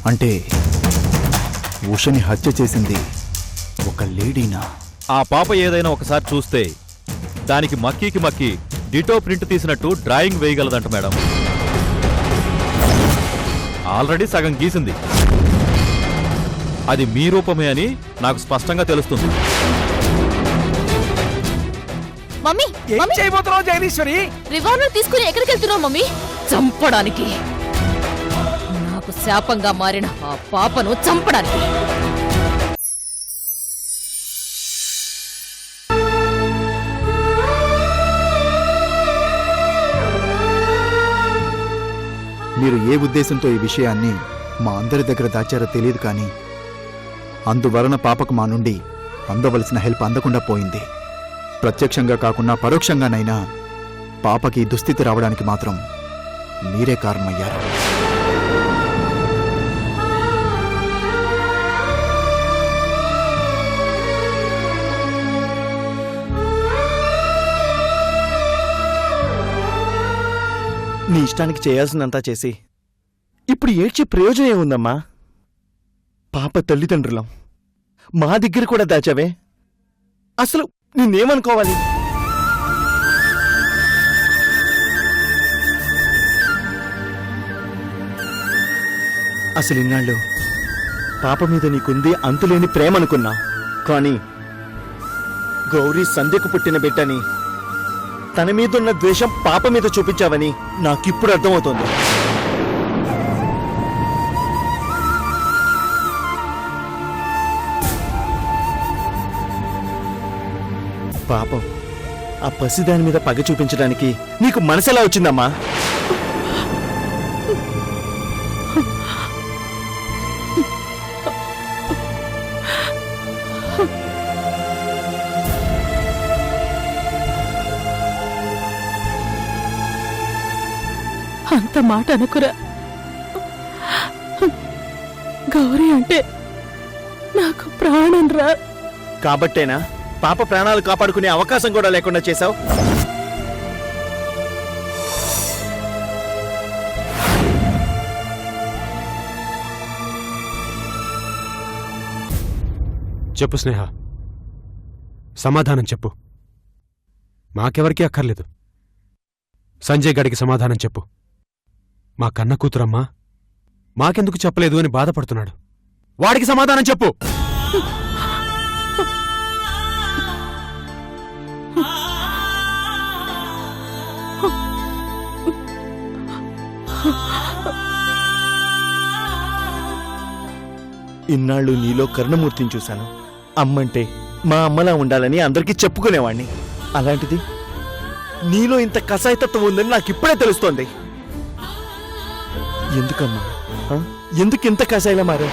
అంటే ఉషని హత్య చేసింది ఒక లేడీనా? ఆ పాప ఏదైనా ఒకసారి చూస్తే దానికి మక్కి డిటో ప్రింట్ తీసినట్టు డ్రాయింగ్ వేయగలదంట మేడం. ఆల్రెడీ సగం గీసింది. అది మీ రూపమే అని నాకు స్పష్టంగా తెలుస్తుంది. మమ్మీ, ఏం చేయబోతున్నావు జగదీశ్వరి? రివాల్వర్ తీసుకుని ఎక్కడికి వెళ్తున్నావు మమ్మీ? చంపడానికి. నాకు శాపంగా మారిన ఆ పాపను చంపడానికి. మీరు ఏ ఉద్దేశంతో ఈ విషయాన్ని మా అందరి దగ్గర దాచారో తెలియదు, కానీ అందువలన పాపకు మా నుండి అందవలసిన హెల్ప్ అందకుండా పోయింది. ప్రత్యక్షంగా కాకుండా పరోక్షంగానైనా పాపకి దుస్థితి రావడానికి మాత్రం మీరే కారణమయ్యారు. నీ ఇష్టానికి చేయాల్సినంతా చేసి ఇప్పుడు ఏడ్చే ప్రయోజనం ఏముందమ్మా? పాప తల్లిదండ్రులం, మా దగ్గర కూడా దాచావే. అసలు నిన్నేమనుకోవాలి? అసలు ఇన్నాళ్ళు పాప మీద నీకుంది అంతులేని ప్రేమ అనుకున్నా, కానీ గౌరీ సంధ్యకు పుట్టిన బిడ్డని, తన మీదున్న ద్వేషం పాప మీద చూపించావని నాకిప్పుడు అర్థమవుతోంది. పాపం ఆ పసిదాని మీద పగ చూపించడానికి నీకు మనసెలా వచ్చిందమ్మా? అంత మాట అనుకురా. గౌరీ అంటే నాకు ప్రాణం రా. కాబట్టేనా పాప ప్రాణాలు కాపాడుకునే అవకాశం కూడా లేకుండా చేశావు? చెప్పు స్నేహ, సమాధానం చెప్పు. మాకెవరికీ అక్కర్లేదు. సంజయ్ గడికి సమాధానం చెప్పు. మా కన్న కూతురమ్మా, మాకెందుకు చెప్పలేదు అని బాధపడుతున్నాడు. వాడికి సమాధానం చెప్పు. ఇన్నాళ్ళు నీలో కరుణమూర్తిని చూశాను. అమ్మంటే మా అమ్మలా ఉండాలని అందరికీ చెప్పుకునేవాణ్ణి. అలాంటిది నీలో ఇంత కసాయితత్వం ఉందని నాకిప్పుడే తెలుస్తోంది. ఎందుకమ్మా, ఎందుకు ఇంత కసాయిలా మారా?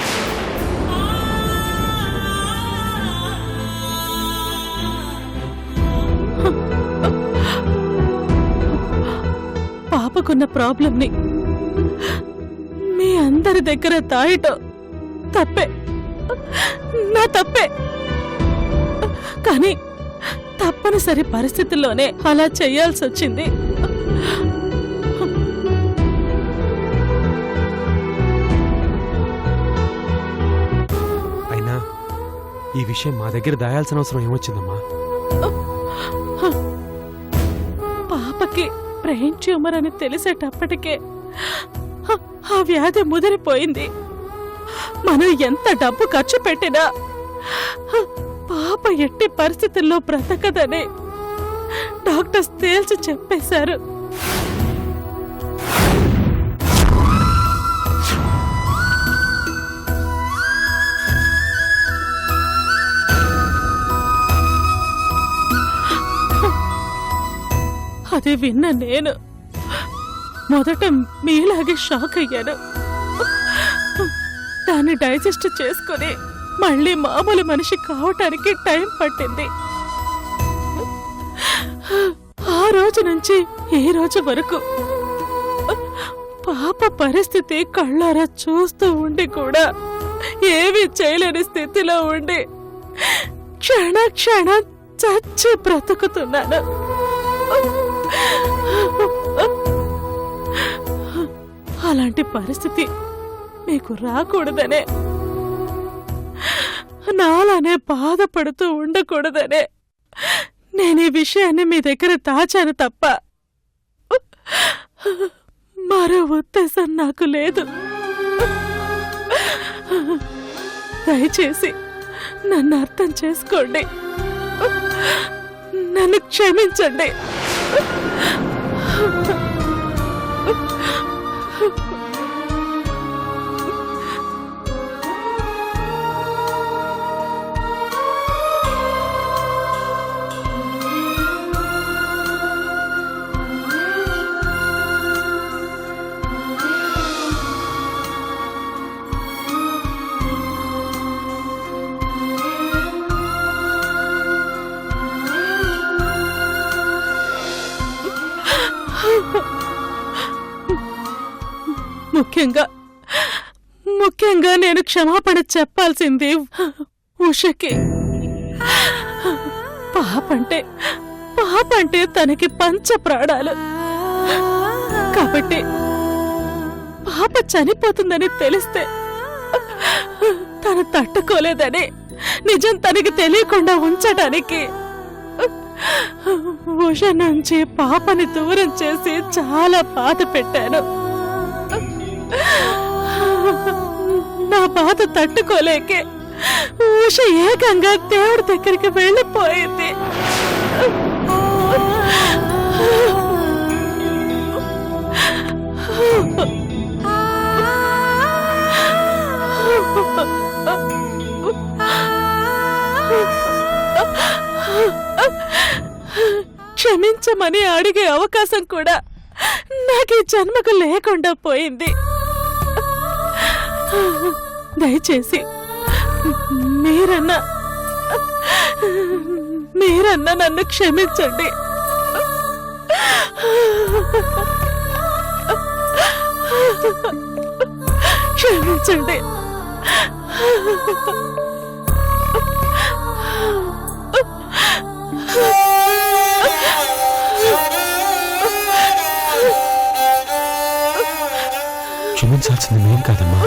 పాపకున్న ప్రాబ్లంని మీ అందరి దగ్గర దాయటం తప్పే, నా తప్పే. కానీ తప్పనిసరి పరిస్థితుల్లోనే అలా చేయాల్సి వచ్చింది. అయినా ఈ విషయం మా దగ్గర దాయాల్సిన అవసరం ఏమొచ్చిందమ్మా? పాపకి బ్రెయిన్ ట్యూమర్ అని తెలిసేటప్పటికే ఆ వ్యాధి ముదిరిపోయింది. మనం ఎంత డబ్బు ఖర్చు పెట్టినా పాప ఎట్టి పరిస్థితుల్లో బ్రతకదని డాక్టర్స్ తేల్చి చెప్పేశారు. అది విన్న నేను మొదట మీలాగే షాక్ అయ్యాను. దాన్ని డైజెస్ట్ చేసుకుని మళ్ళీ మామూలు మనిషి కావటానికి టైం పట్టింది. ఆ రోజు నుంచి ఈ రోజు వరకు పాప పరిస్థితి కళ్ళారా చూస్తూ ఉండి కూడా ఏమీ చేయలేని స్థితిలో ఉండి క్షణ క్షణం చచ్చి బ్రతుకుతున్నాను. అలాంటి పరిస్థితి మీకు రాకూడదనే, నాలానే బాధపడుతూ ఉండకూడదనే నేను ఈ విషయాన్ని మీ దగ్గర దాచాను తప్ప మరో ఉద్దేశం నాకు లేదు. దయచేసి నన్ను అర్థం చేసుకోండి, నన్ను క్షమించండి. ముఖ్యంగా నేను క్షమాపణ చెప్పాల్సింది ఉషకి. పాపంటే తనకి పంచ ప్రాణాలు కాబట్టి పాప చనిపోతుందని తెలిస్తే తను తట్టుకోలేదని నిజం తనకి తెలియకుండా ఉంచడానికి ఉష నుంచి పాపని దూరం చేసి చాలా బాధ పెట్టాను. నా బాధ తట్టుకోలేకే ఉష ఏకంగా దేవుడి దగ్గరికి వెళ్ళిపోయింది. క్షమించమని అడిగే అవకాశం కూడా నాకు ఈ జన్మకు లేకుండా పోయింది. దయచేసి మీరన్నా నన్ను క్షమించండి. క్షమించండి. క్షమించాల్సింది మేం కాదమ్మా,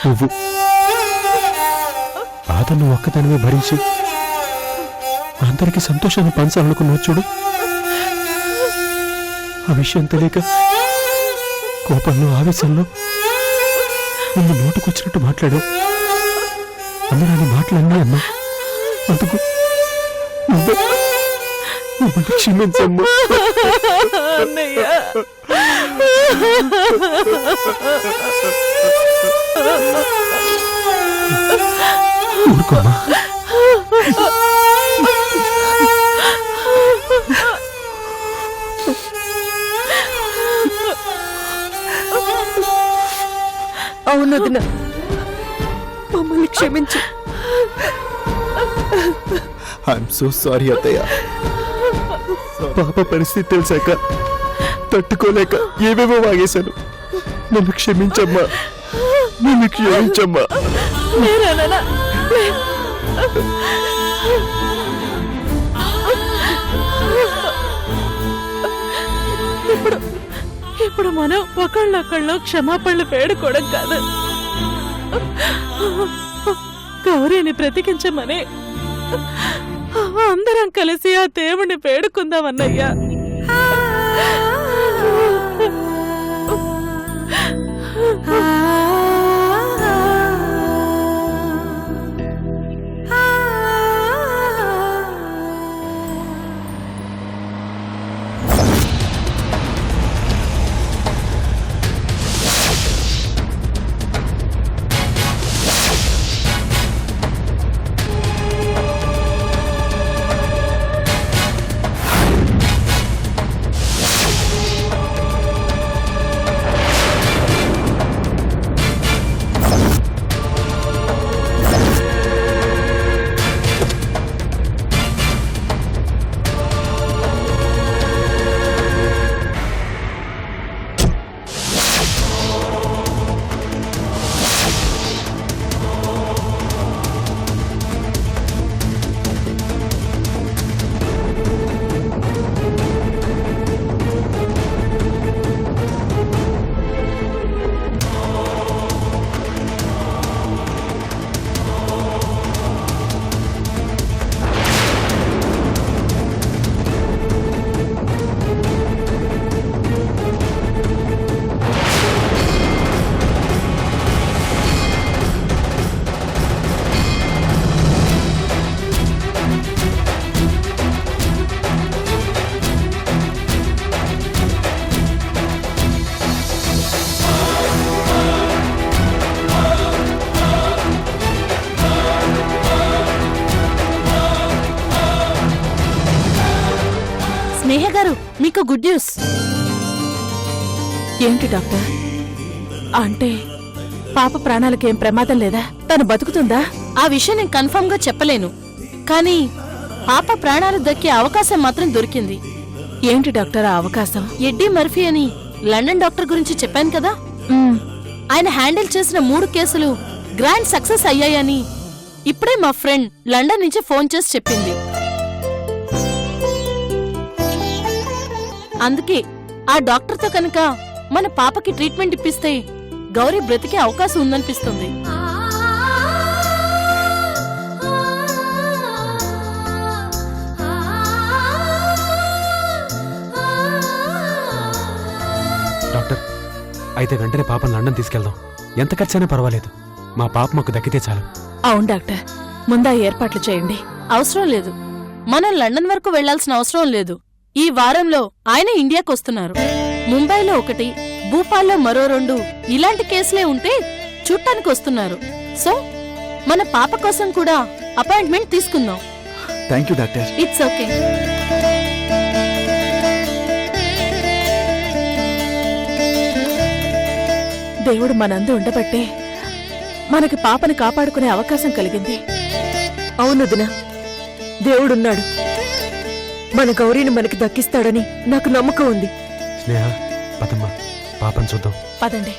నువ్వు. బాధను ఒక్కదానివే భరించి అందరికీ సంతోషాన్ని పంచాలనుకున్నావు చూడు. ఆ విషయం తెలియక కోపంలో ఆవేశంలో ముందు నోటుకొచ్చినట్టు మాట్లాడావు. అందరాని మాటలన్నీ అన్నా. అందుకు నువ్వు క్షమించమ్మా. ఊరుకోమ్మా. అవును వదిన, మమ్మల్ని క్షమించు. ఐఎమ్ సో సారీ అత్తయ్య. పాప పరిస్థితి తెలిసాక తట్టుకోలేక ఏవేవో వాగేశాను. నన్ను క్షమించమ్మా, నన్ను క్షమించమ్మా. ఇప్పుడు మనం ఒకళ్ళొకళ్ళు క్షమాపణలు వేడుకోవడం కాదు, గౌరీని బ్రతికించమని అందరం కలిసి ఆ దేవుణ్ణి వేడుకుందామన్నయ్యా. మీకు గుడ్ న్యూస్. ఏంటి డాక్టర్? అంటే పాప ప్రాణాలకేం ప్రమాదం లేదా? తను బతుకుతుందా? ఆ విషయం నేను కన్ఫర్మ్ గా చెప్పలేను, కానీ పాప ప్రాణాలు దక్కే అవకాశం మాత్రం దొరికింది. ఏంటి డాక్టర్ ఆ అవకాశం? ఎడ్డీ మర్ఫీ అని లండన్ డాక్టర్ గురించి చెప్పాను కదా, ఆయన హ్యాండిల్ చేసిన 3 కేసులు గ్రాండ్ సక్సెస్ అయ్యాయని ఇప్పుడే మా ఫ్రెండ్ లండన్ నుంచి ఫోన్ చేసి చెప్పింది. అందుకే ఆ డాక్టర్తో కనుక మన పాపకి ట్రీట్మెంట్ ఇప్పిస్తే గౌరీ బ్రతికే అవకాశం ఉందనిపిస్తుంది. డాక్టర్, అయితే వెంటనే పాపను లండన్ తీసుకెళ్దాం. ఎంత ఖర్చైనా పర్వాలేదు, మా పాప మాకు దక్కితే చాలు. అవును డాక్టర్, ముందా ఏర్పాట్లు చేయండి. అవసరం లేదు, మనం లండన్ వరకు వెళ్లాల్సిన అవసరం లేదు. ఈ వారంలో ఆయన ఇండియాకు వస్తున్నారు. ముంబైలో 1, భూపాల్లో మరో 2 ఇలాంటి కేసులే ఉంటే చూడటానికి వస్తున్నారు. సో మన పాప కోసం కూడా అపాయింట్మెంట్ తీసుకుందాం. Thank you doctor. It's okay. దేవుడు మనందు ఉండబట్టే మనకి పాపని కాపాడుకునే అవకాశం కలిగింది. అవును దినా, దేవుడున్నాడు. మన గౌరీని మనకి దక్కిస్తాడని నాకు నమ్మకం ఉంది. స్నేహ, పదమ్మా, పాపను చూద్దాం. పదండి.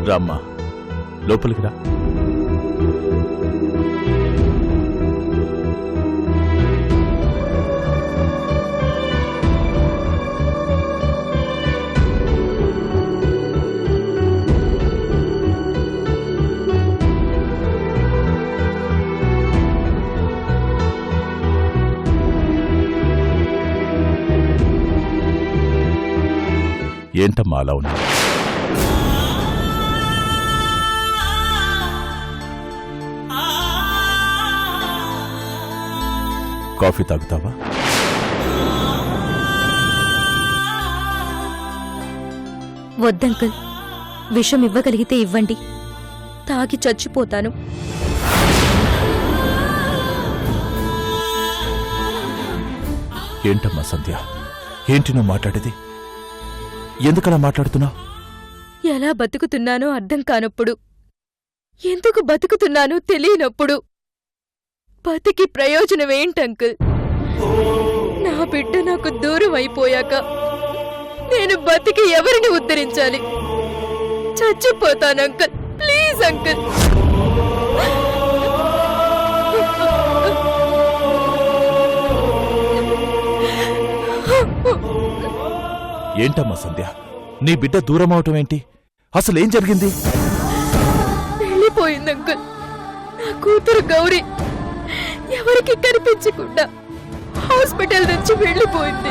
రామ్మా, లోపలికి రా. ఏంటమ్మా అలా ఉన్నా? కాఫీ తాగుతావా? వద్దంకుల్, విషం ఇవ్వగలిగితే ఇవ్వండి, తాగి చచ్చిపోతాను. ఏంటమ్మా సంధ్య, ఏంటి నువ్వు మాట్లాడేది? ఎందుకలా మాట్లాడుతున్నావు? ఎలా బతుకుతున్నానో అర్థం కానప్పుడు, ఎందుకు బతుకుతున్నానో తెలియనప్పుడు బతికి ప్రయోజనమేంటంకుల్? నా బిడ్డ నాకు దూరం అయిపోయాక నేను బతికి ఎవరిని ఉద్ధరించాలి? చచ్చిపోతానంకుల్, ప్లీజ్ అంకుల్. ఏంటమ్మా సంధ్య, నీ బిడ్డ దూరం అవటం ఏంటి? అసలేం జరిగింది? వెళ్ళిపోయింది అంకుల్. నా కూతురు గౌరీ ఎవరికి కనిపించకుండా హాస్పిటల్ నుంచి వెళ్ళిపోయింది.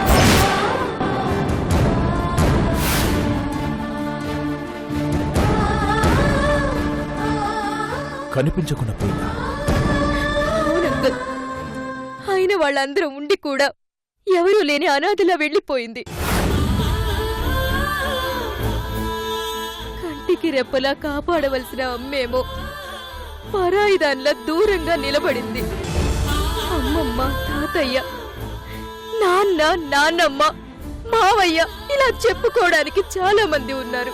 కనిపించకుండా పోయిందా? అవునంకుల్, అయిన వాళ్ళందరూ ఉండి కూడా ఎవరూ లేని అనాథలా వెళ్ళిపోయింది. కంటికి రెప్పలా కాపాడవలసిన అమ్మేమో పరాయిదాన్లా దూరంగా నిలబడింది. అమ్మమ్మ, తాతయ్య, నాన్న, నాన్నమ్మ, మావయ్య ఇలా చెప్పుకోవడానికి చాలా మంది ఉన్నారు.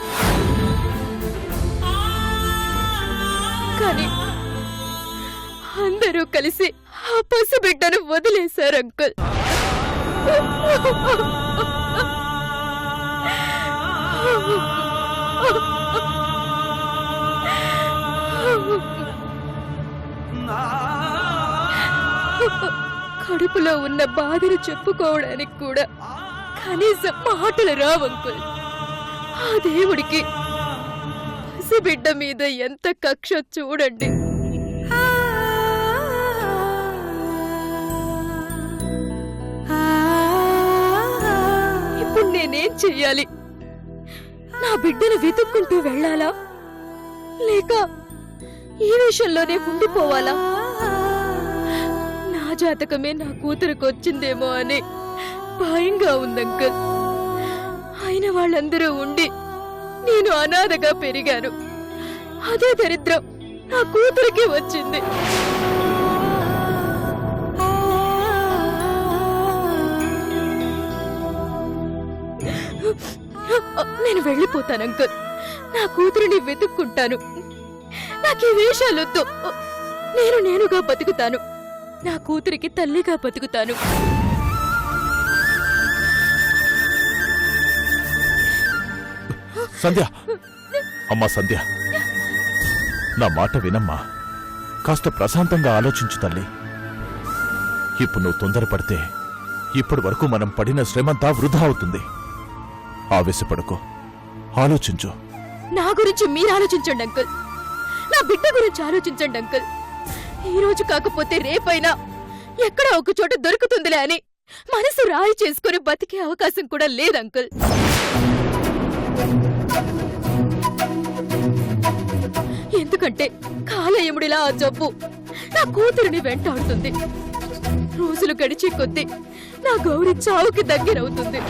కానీ అందరూ కలిసి ఆ పసిబిడ్డను వదిలేశారు అంకుల్. కడుపులో ఉన్న బాధను చెప్పుకోవడానికి కూడా కనీసం మాటలు రావు అంకుల్. ఆ దేవుడికి పసిబిడ్డ మీద ఎంత కక్ష చూడండి. ఇప్పుడు నేనేం చెయ్యాలి? నా బిడ్డను వెతుక్కుంటూ వెళ్ళాలా, లేక ఈ విషయంలోనే ఉండిపోవాలా? నా జాతకమే నా కూతురుకు వచ్చిందేమో అని భయంగా ఉందంకల్. అయిన వాళ్ళందరూ ఉండి నేను అనాథగా పెరిగాను. అదే దరిద్రం నా కూతురికి వచ్చింది. నేను వెళ్ళిపోతాను అంకుల్. నా కూతురిని వెతుక్కుంటాను. నాకు ఈ వేషాలొద్దు. నేనుగా బతుకుతాను. నా కూతురికి తల్లిగా బతుకుతాను. సంధ్య, అమ్మా సంధ్య, నా మాట వినమ్మా. కాస్త ప్రశాంతంగా ఆలోచించు తల్లి. ఇప్పుడు నువ్వు తొందరపడితే ఇప్పటి వరకు మనం పడిన శ్రమంతా వృధా అవుతుంది. ఆవేశపడుకో, ఆలోచించు. నా గురించి మీరు ఆలోచించండి అంకుల్. నా బిడ్డ గురించి ఆలోచించండి అంకుల్. ఈ రోజు కాకపోతే రేపైనా ఎక్కడో ఒక చోట దొరుకుతుందిలే అని మనసు రాయి చేసుకుని బతికే అవకాశం కూడా లేదు అంకుల్. ఎందుకంటే కాలయముడిలా ఆ జబ్బు నా కూతురిని వెంటాడుతుంది. రోజులు గడిచే కొద్దీ నా గౌరి చావుకి దగ్గరవుతుంది.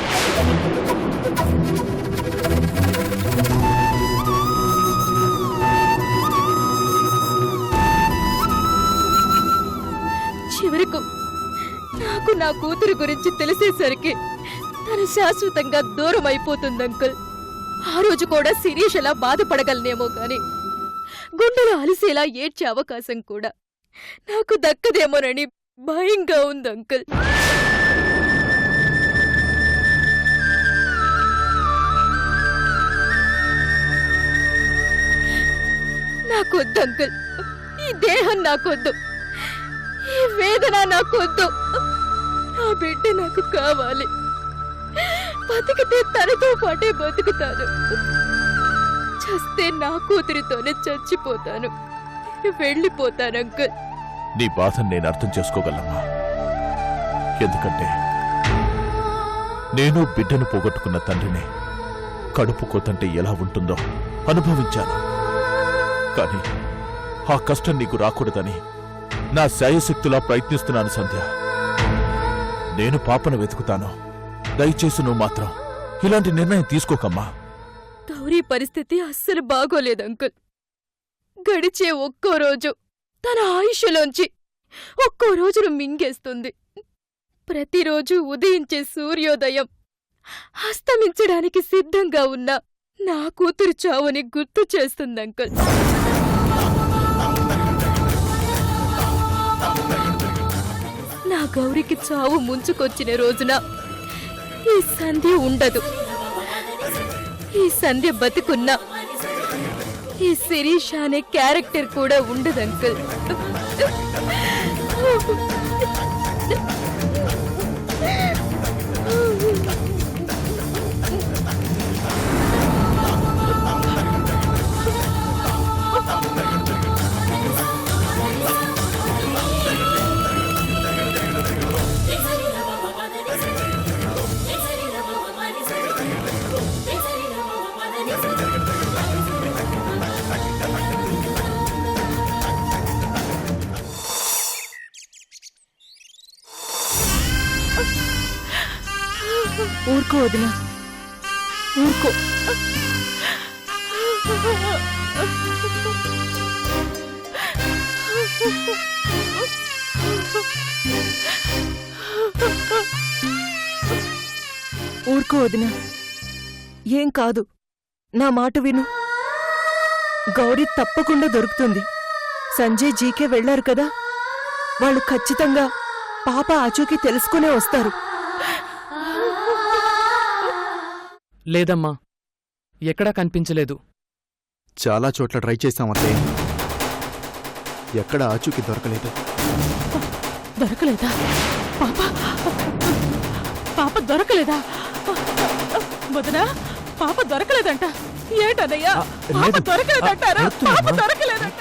చివరకు నాకు నా కూతురు గురించి తెలిసేసరికి తను శాశ్వతంగా దూరం అయిపోతుంది అంకుల్. ఆ రోజు కూడా శిరీష్ అలా బాధపడగలనేమో గాని గుండెలు అలిసేలా ఏడ్చే అవకాశం కూడా నాకు దక్కదేమోనని భయంగా ఉంది అంకుల్. నాకొద్దు అంకుల్. ఈ దేహం నాకొద్దు. ఈ వేదన నాకొద్దు. నా బిడ్డ నాకు కావాలి. బతికితే తనతో పాటే బతుకుతాను. చస్తే నా కూతురితోనే చచ్చిపోతాను. వెళ్ళిపోతాను అంకుల్. నీ బాధను నేను అర్థం చేసుకోగలమ్మా. ఎందుకంటే నేను బిడ్డను పోగొట్టుకున్న తండ్రిని కడుపు కోతంటే ఎలా ఉంటుందో అనుభవించాను. కానీ ఆ కష్టం నీకు రాకూడదని నా శాయశక్తులా ప్రయత్నిస్తున్నాను సంధ్య. నేను పాపను వెతుకుతాను. దయచేసి నువ్వు మాత్రం ఇలాంటి నిర్ణయం తీసుకోకమ్మా. గౌరీ పరిస్థితి అస్సలు బాగోలేదు అంకుల్. గడిచే ఒక్కో రోజు తన ఆయుష్లోంచి ఒక్కో రోజును మింగేస్తుంది. ప్రతిరోజు ఉదయించే సూర్యోదయం అస్తమించడానికి సిద్ధంగా ఉన్న నా కూతురు చావుని గుర్తు చేస్తుంది అంకుల్. నా గౌరికి చావు ముంచుకొచ్చిన రోజున ఈ సంధ్య ఉండదు. ఈ సంధ్య బతుకున్నా ఈ శిరీష్ అనే క్యారెక్టర్ కూడా ఉండదు అంకుల్. ఊరుకో వదినా, ఊరుకో. ఊరుకో వదినా, ఏం కాదు, నా మాట విను. గౌరీ తప్పకుండా దొరుకుతుంది. సంజయ్ జీకే వెళ్లారు కదా, వాళ్ళు ఖచ్చితంగా పాప ఆచూకీ తెలుసుకునే వస్తారు. లేదమ్మా, ఎక్కడా కనిపించలేదు. చాలా చోట్ల ట్రై చేశాం అత్తయ్య, ఎక్కడ ఆచూకీ దొరకలేదు. దొరకలేదా పాప? పాప దొరకలేదా వదినా? పాప దొరకలేదంట. ఏంటన్నయ్యా, పాప లేదు. దొరకలేదంటారా? చెప్తున్నామ్మా. పాప దొరకలేదంట.